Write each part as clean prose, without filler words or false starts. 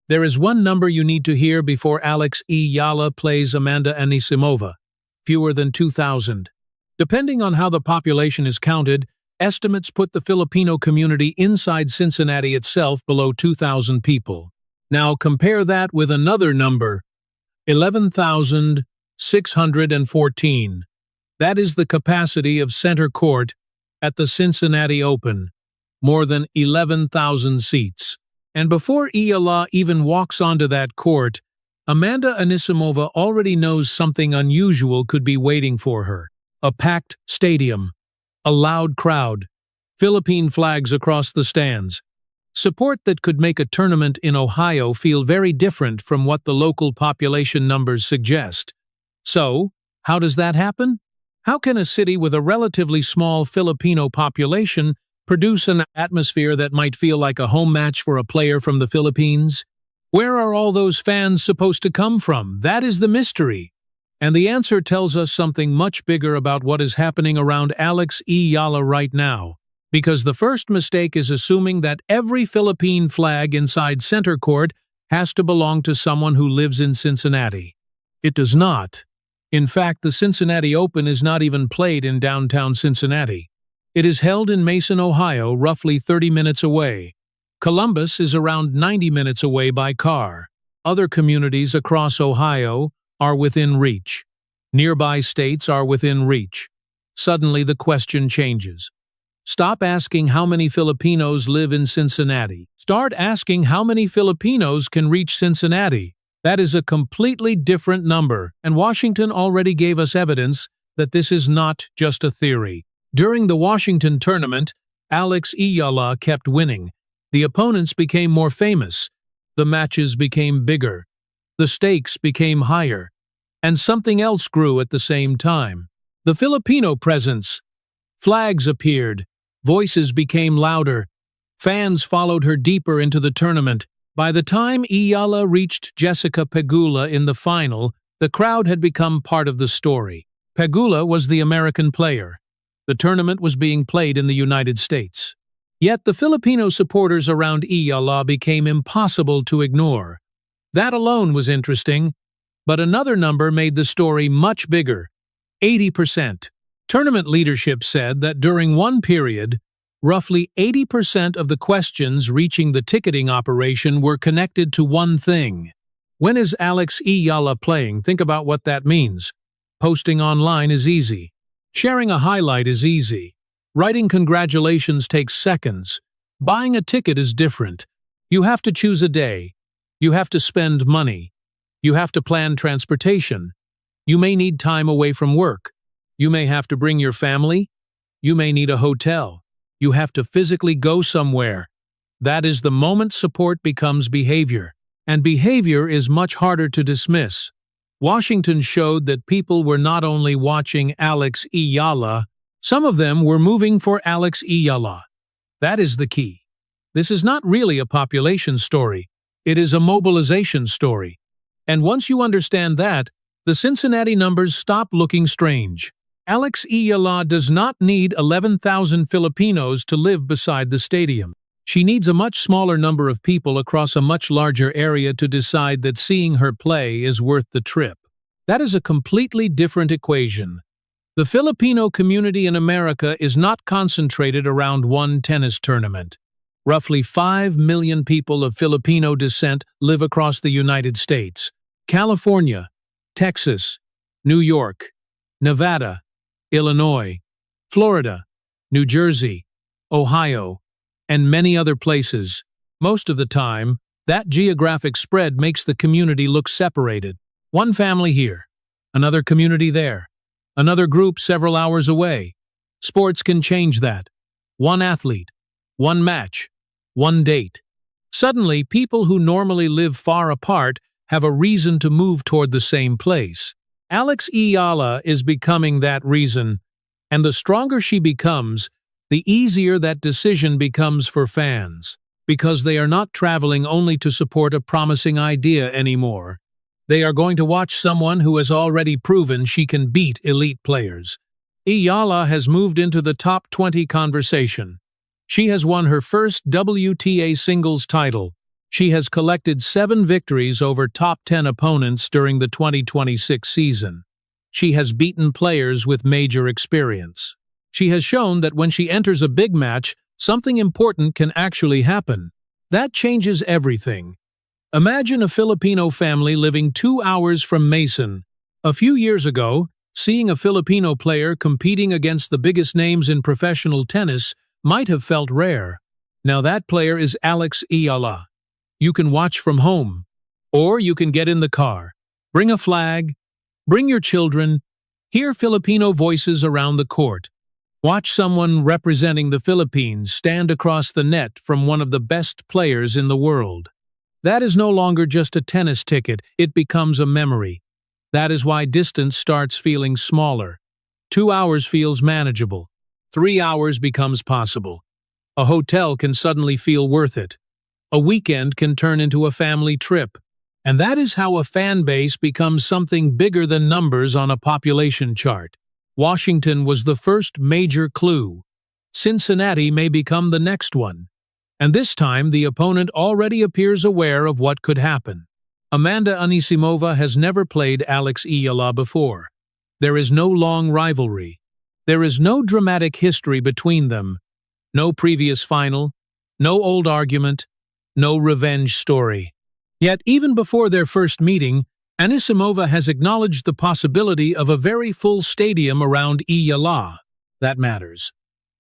There is one number you need to hear before eala plays Amanda Anisimova. Fewer than 2,000. Depending on how the population is counted, estimates put the Filipino community inside Cincinnati itself below 2,000 people. Now compare that with another number, 11,614. That is the capacity of center court at the Cincinnati Open, more than 11,000 seats. And before eala even walks onto that court, Amanda Anisimova already knows something unusual could be waiting for her. A packed stadium, a loud crowd, Philippine flags across the stands. Support that could make a tournament in Ohio feel very different from what the local population numbers suggest. So, how does that happen? How can a city with a relatively small Filipino population produce an atmosphere that might feel like a home match for a player from the Philippines? Where are all those fans supposed to come from? That is the mystery. And the answer tells us something much bigger about what is happening around eala right now. Because the first mistake is assuming that every Philippine flag inside center court has to belong to someone who lives in Cincinnati. It does not. In fact, the Cincinnati Open is not even played in downtown Cincinnati. It is held in Mason, Ohio, roughly 30 minutes away. Columbus is around 90 minutes away by car. Other communities across Ohio are within reach. Nearby states are within reach. Suddenly the question changes. Stop asking how many Filipinos live in Cincinnati. Start asking how many Filipinos can reach Cincinnati. That is a completely different number, and Washington already gave us evidence that this is not just a theory. During the Washington tournament, eala kept winning. The opponents became more famous. The matches became bigger. The stakes became higher. And something else grew at the same time. The Filipino presence. Flags appeared. Voices became louder. Fans followed her deeper into the tournament. By the time eala reached Jessica Pegula in the final, the crowd had become part of the story. Pegula was the American player. The tournament was being played in the United States. Yet the Filipino supporters around eala became impossible to ignore. That alone was interesting, but another number made the story much bigger, 80%. Tournament leadership said that during one period, roughly 80% of the questions reaching the ticketing operation were connected to one thing. When is eala playing? Think about what that means. Posting online is easy. Sharing a highlight is easy. Writing congratulations takes seconds. Buying a ticket is different. You have to choose a day. You have to spend money. You have to plan transportation. You may need time away from work. You may have to bring your family. You may need a hotel. You have to physically go somewhere. That is the moment support becomes behavior. And behavior is much harder to dismiss. Washington showed that people were not only watching eala, some of them were moving for eala. That is the key. This is not really a population story. It is a mobilization story. And once you understand that, the Cincinnati numbers stop looking strange. eala does not need 11,000 Filipinos to live beside the stadium. She needs a much smaller number of people across a much larger area to decide that seeing her play is worth the trip. That is a completely different equation. The Filipino community in America is not concentrated around one tennis tournament. Roughly 5 million people of Filipino descent live across the United States. California, Texas, New York, Nevada, Illinois, Florida, New Jersey, Ohio, and many other places. Most of the time, that geographic spread makes the community look separated. One family here, another community there, another group several hours away. Sports can change that. One athlete, one match, one date. Suddenly, people who normally live far apart have a reason to move toward the same place. eala is becoming that reason, and the stronger she becomes, the easier that decision becomes for fans, because they are not traveling only to support a promising idea anymore. They are going to watch someone who has already proven she can beat elite players. eala has moved into the top 20 conversation. She has won her first WTA singles title. She has collected 7 victories over top 10 opponents during the 2026 season. She has beaten players with major experience. She has shown that when she enters a big match, something important can actually happen. That changes everything. Imagine a Filipino family living 2 hours from Mason. A few years ago, seeing a Filipino player competing against the biggest names in professional tennis might have felt rare. Now that player is Eala. You can watch from home, or you can get in the car. Bring a flag, bring your children, hear Filipino voices around the court. Watch someone representing the Philippines stand across the net from one of the best players in the world. That is no longer just a tennis ticket, it becomes a memory. That is why distance starts feeling smaller. 2 hours feels manageable. 3 hours becomes possible. A hotel can suddenly feel worth it. A weekend can turn into a family trip. And that is how a fan base becomes something bigger than numbers on a population chart. Washington was the first major clue. Cincinnati may become the next one. And this time the opponent already appears aware of what could happen. Amanda Anisimova has never played Eala before. There is no long rivalry. There is no dramatic history between them. No previous final. No old argument. No revenge story. Yet even before their first meeting, Anisimova has acknowledged the possibility of a very full stadium around eala. That matters,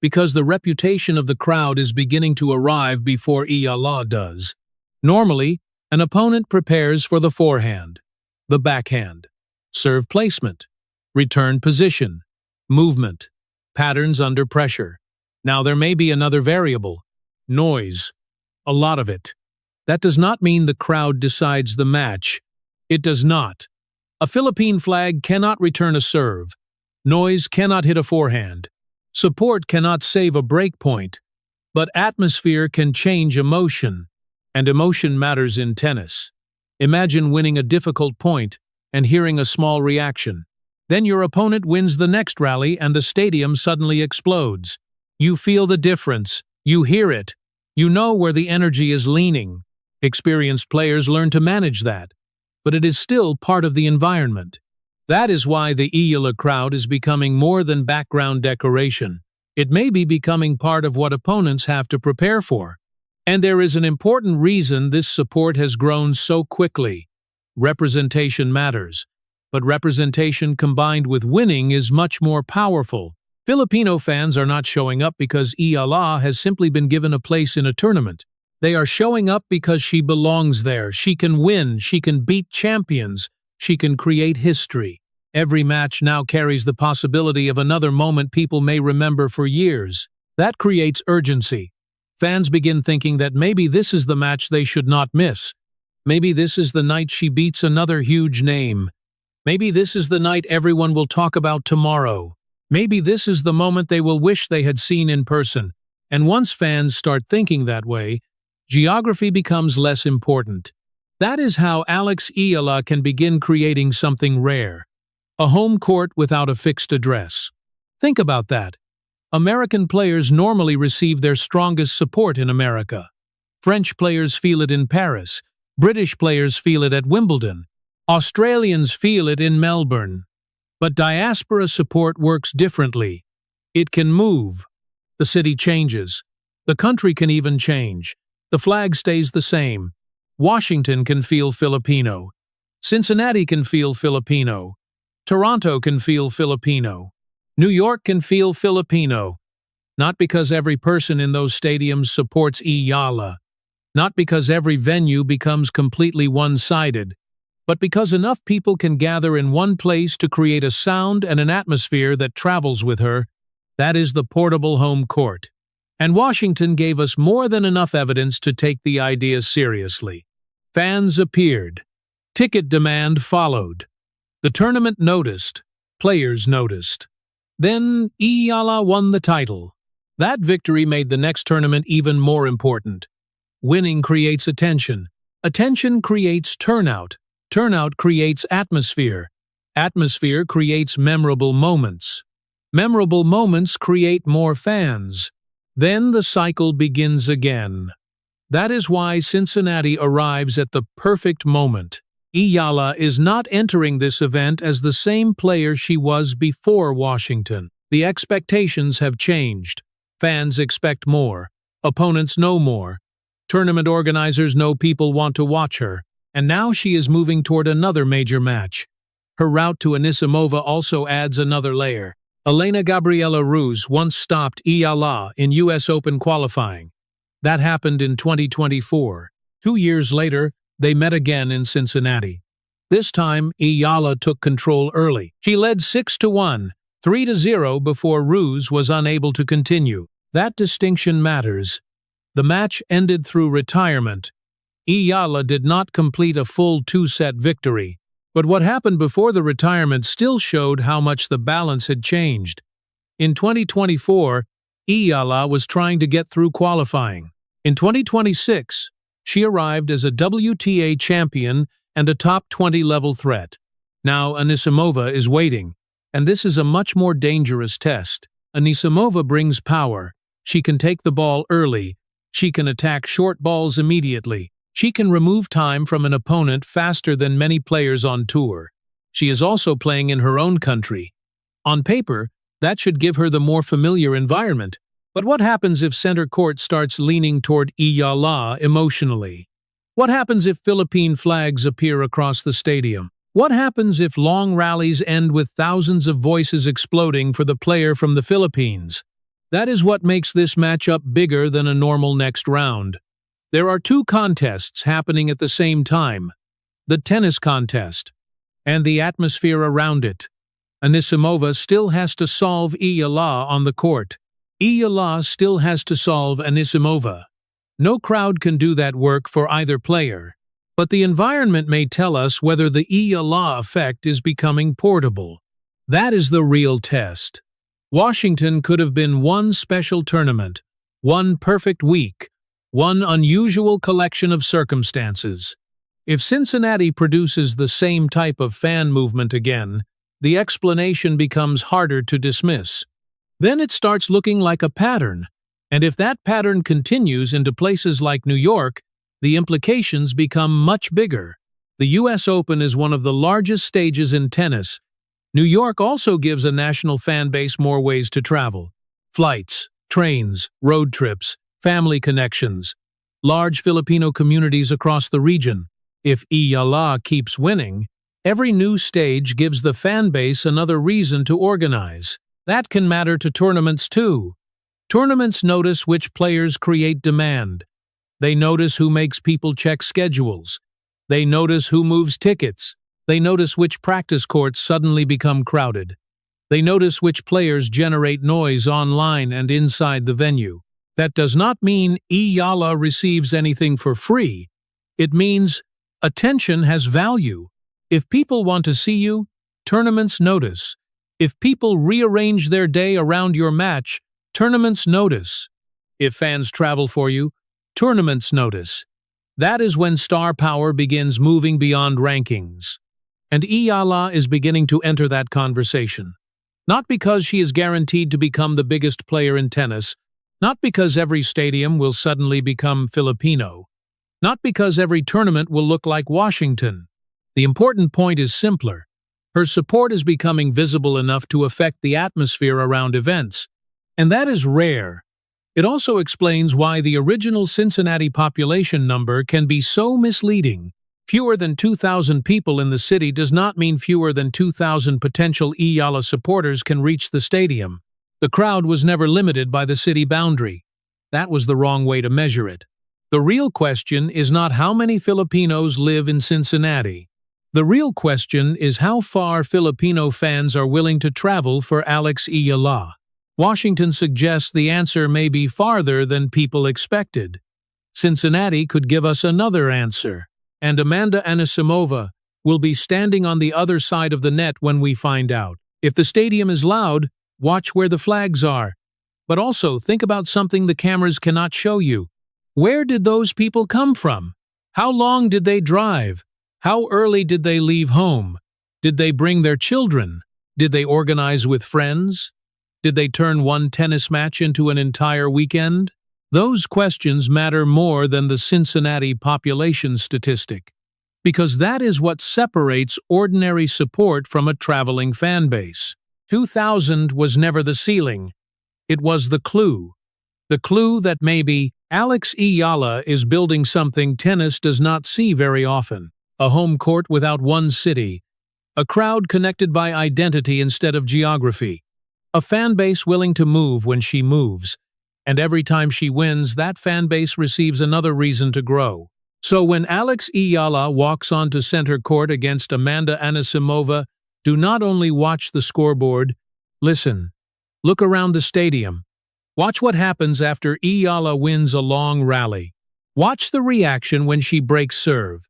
because the reputation of the crowd is beginning to arrive before eala does. Normally, an opponent prepares for the forehand, the backhand, serve placement, return position, movement, patterns under pressure. Now there may be another variable, noise, a lot of it. That does not mean the crowd decides the match. It does not. A Philippine flag cannot return a serve. Noise cannot hit a forehand. Support cannot save a break point. But atmosphere can change emotion. And emotion matters in tennis. Imagine winning a difficult point and hearing a small reaction. Then your opponent wins the next rally and the stadium suddenly explodes. You feel the difference. You hear it. You know where the energy is leaning. Experienced players learn to manage that. But it is still part of the environment. That is why the eala crowd is becoming more than background decoration. It may be becoming part of what opponents have to prepare for. And there is an important reason this support has grown so quickly. Representation matters. But representation combined with winning is much more powerful. Filipino fans are not showing up because eala has simply been given a place in a tournament. They are showing up because she belongs there. She can win. She can beat champions. She can create history. Every match now carries the possibility of another moment people may remember for years. That creates urgency. Fans begin thinking that maybe this is the match they should not miss. Maybe this is the night she beats another huge name. Maybe this is the night everyone will talk about tomorrow. Maybe this is the moment they will wish they had seen in person. And once fans start thinking that way, geography becomes less important. That is how eala can begin creating something rare. A home court without a fixed address. Think about that. American players normally receive their strongest support in America. French players feel it in Paris. British players feel it at Wimbledon. Australians feel it in Melbourne. But diaspora support works differently. It can move. The city changes. The country can even change. The flag stays the same. Washington can feel Filipino. Cincinnati can feel Filipino. Toronto can feel Filipino. New York can feel Filipino. Not because every person in those stadiums supports eala. Not because every venue becomes completely one-sided. But because enough people can gather in one place to create a sound and an atmosphere that travels with her. That is the portable home court. And Washington gave us more than enough evidence to take the idea seriously. Fans appeared. Ticket demand followed. The tournament noticed. Players noticed. Then eala won the title. That victory made the next tournament even more important. Winning creates attention. Attention creates turnout. Turnout creates atmosphere. Atmosphere creates memorable moments. Memorable moments create more fans. Then the cycle begins again. That is why Cincinnati arrives at the perfect moment. Eala is not entering this event as the same player she was before Washington. The expectations have changed. Fans expect more. Opponents know more. Tournament organizers know people want to watch her. And now she is moving toward another major match. Her route to Anisimova also adds another layer. Elena Gabriela Ruse once stopped Eala in U.S. Open qualifying. That happened in 2024. 2 years later, they met again in Cincinnati. This time, Eala took control early. She led 6-1, 3-0 before Ruse was unable to continue. That distinction matters. The match ended through retirement. Eala did not complete a full 2-set victory, but what happened before the retirement still showed how much the balance had changed. In 2024, Eala was trying to get through qualifying. In 2026, she arrived as a WTA champion and a top 20 level threat. Now Anisimova is waiting, and this is a much more dangerous test. Anisimova brings power. She can take the ball early. She can attack short balls immediately. She can remove time from an opponent faster than many players on tour. She is also playing in her own country. On paper, that should give her the more familiar environment. But what happens if center court starts leaning toward Eala emotionally? What happens if Philippine flags appear across the stadium? What happens if long rallies end with thousands of voices exploding for the player from the Philippines? That is what makes this matchup bigger than a normal next round. There are 2 contests happening at the same time. The tennis contest and the atmosphere around it. Anisimova still has to solve Eala on the court. Eala still has to solve Anisimova. No crowd can do that work for either player. But the environment may tell us whether the eala effect is becoming portable. That is the real test. Washington could have been one special tournament, one perfect week, one unusual collection of circumstances. If Cincinnati produces the same type of fan movement again, the explanation becomes harder to dismiss. Then it starts looking like a pattern, and if that pattern continues into places like New York, the implications become much bigger. The U.S. Open is one of the largest stages in tennis. New York also gives a national fan base more ways to travel. Flights, trains, road trips, family connections, large Filipino communities across the region. If eala keeps winning, every new stage gives the fan base another reason to organize. That can matter to tournaments too. Tournaments notice which players create demand. They notice who makes people check schedules. They notice who moves tickets. They notice which practice courts suddenly become crowded. They notice which players generate noise online and inside the venue. That does not mean eala receives anything for free. It means attention has value. If people want to see you, tournaments notice. If people rearrange their day around your match, tournaments notice. If fans travel for you, tournaments notice. That is when star power begins moving beyond rankings. And eala is beginning to enter that conversation. Not because she is guaranteed to become the biggest player in tennis, not because every stadium will suddenly become Filipino, not because every tournament will look like Washington. The important point is simpler. Her support is becoming visible enough to affect the atmosphere around events. And that is rare. It also explains why the original Cincinnati population number can be so misleading. Fewer than 2,000 people in the city does not mean fewer than 2,000 potential eala supporters can reach the stadium. The crowd was never limited by the city boundary. That was the wrong way to measure it. The real question is not how many Filipinos live in Cincinnati. The real question is how far Filipino fans are willing to travel for Alex Eala. Washington suggests the answer may be farther than people expected. Cincinnati could give us another answer. And Amanda Anisimova will be standing on the other side of the net when we find out. If the stadium is loud, watch where the flags are. But also think about something the cameras cannot show you. Where did those people come from? How long did they drive? How early did they leave home? Did they bring their children? Did they organize with friends? Did they turn one tennis match into an entire weekend? Those questions matter more than the Cincinnati population statistic, because that is what separates ordinary support from a traveling fan base. 2,000 was never the ceiling. It was the clue. The clue that maybe Alex Eala is building something tennis does not see very often. A home court without one city. A crowd connected by identity instead of geography. A fan base willing to move when she moves. And every time she wins, that fan base receives another reason to grow. So when Alex Eala walks onto center court against Amanda Anisimova, do not only watch the scoreboard, listen. Look around the stadium. Watch what happens after Eala wins a long rally. Watch the reaction when she breaks serve.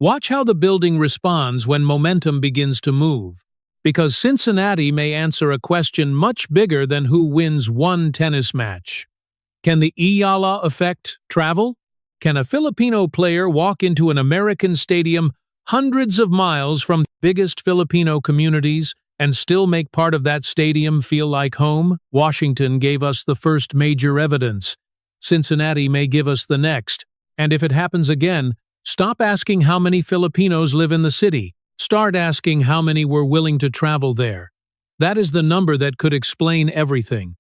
Watch how the building responds when momentum begins to move. Because Cincinnati may answer a question much bigger than who wins one tennis match. Can the eala effect travel? Can a Filipino player walk into an American stadium hundreds of miles from the biggest Filipino communities and still make part of that stadium feel like home? Washington gave us the first major evidence. Cincinnati may give us the next. And if it happens again, stop asking how many Filipinos live in the city. Start asking how many were willing to travel there. That is the number that could explain everything.